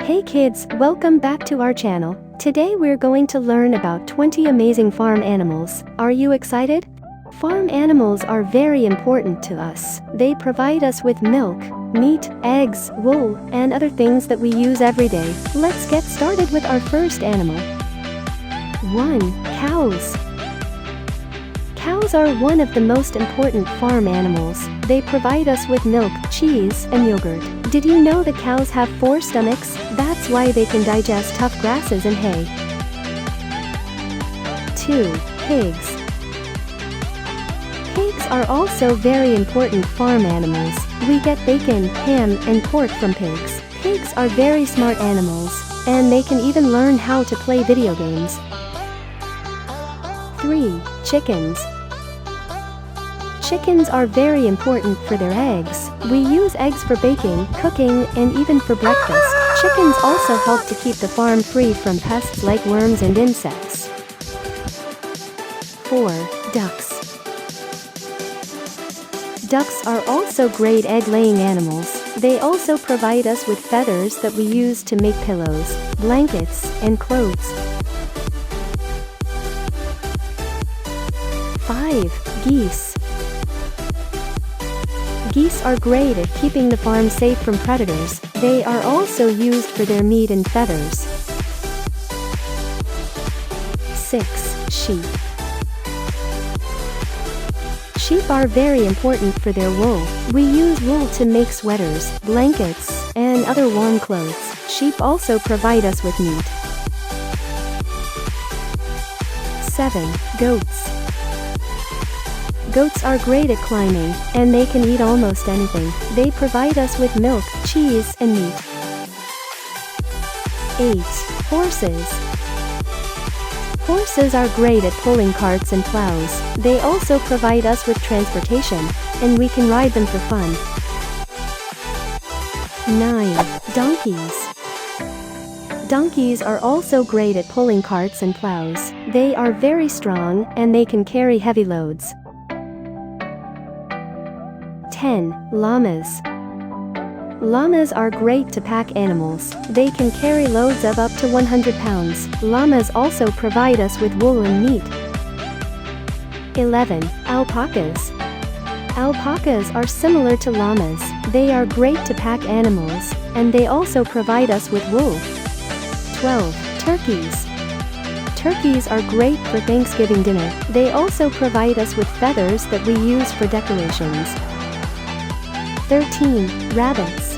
Hey kids, welcome back to our channel. Today we're going to learn about 20 amazing farm animals. Are you excited? Farm animals are very important to us. They provide us with milk, meat, eggs, wool, and other things that we use every day. Let's get started with our first animal. 1. Cows. Cows are one of the most important farm animals. They provide us with milk, cheese, and yogurt. Did you know that cows have 4 stomachs? That's why they can digest tough grasses and hay. 2. Pigs. Pigs are also very important farm animals. We get bacon, ham, and pork from pigs. Pigs are very smart animals, and they can even learn how to play video games. 3. Chickens. Chickens are very important for their eggs. We use eggs for baking, cooking, and even for breakfast. Chickens also help to keep the farm free from pests like worms and insects. 4. Ducks. Ducks are also great egg-laying animals. They also provide us with feathers that we use to make pillows, blankets, and clothes. 5. Geese. Geese are great at keeping the farm safe from predators. They are also used for their meat and feathers. 6. Sheep. Sheep are very important for their wool. We use wool to make sweaters, blankets, and other warm clothes. Sheep also provide us with meat. 7. Goats. Goats are great at climbing, and they can eat almost anything. They provide us with milk, cheese, and meat. 8. Horses. Horses are great at pulling carts and plows. They also provide us with transportation, and we can ride them for fun. 9. Donkeys. Donkeys are also great at pulling carts and plows. They are very strong, and they can carry heavy loads. 10. Llamas. Llamas are great to pack animals. They can carry loads of up to 100 pounds. Llamas also provide us with wool and meat. 11. Alpacas. Alpacas are similar to llamas. They are great to pack animals, and they also provide us with wool. 12. Turkeys. Turkeys are great for Thanksgiving dinner. They also provide us with feathers that we use for decorations. 13. Rabbits.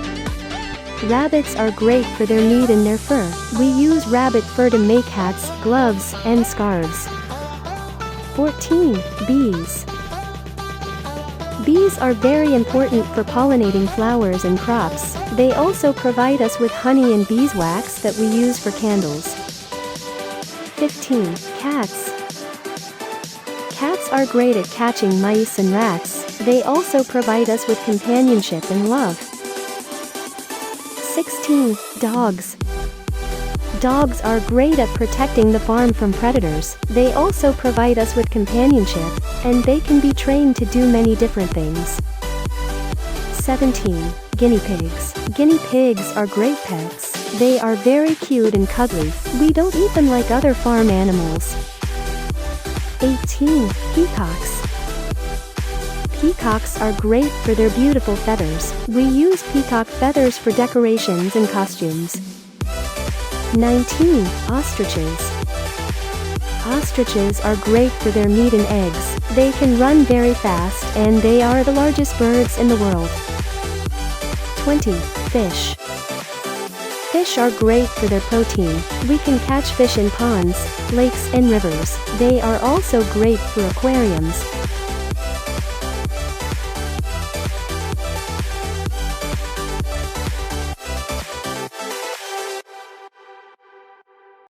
Rabbits are great for their meat and their fur. We use rabbit fur to make hats, gloves, and scarves. 14. Bees. Bees are very important for pollinating flowers and crops. They also provide us with honey and beeswax that we use for candles. 15. Cats. Cats are great at catching mice and rats. They also provide us with companionship and love. 16. Dogs. Dogs are great at protecting the farm from predators. They also provide us with companionship, and they can be trained to do many different things. 17. Guinea pigs. Guinea pigs are great pets. They are very cute and cuddly. We don't eat them like other farm animals. 18. Peacocks. Peacocks are great for their beautiful feathers. We use peacock feathers for decorations and costumes. 19. Ostriches. Ostriches are great for their meat and eggs. They can run very fast, and they are the largest birds in the world. 20. Fish. Fish are great for their protein. We can catch fish in ponds, lakes, and rivers. They are also great for aquariums.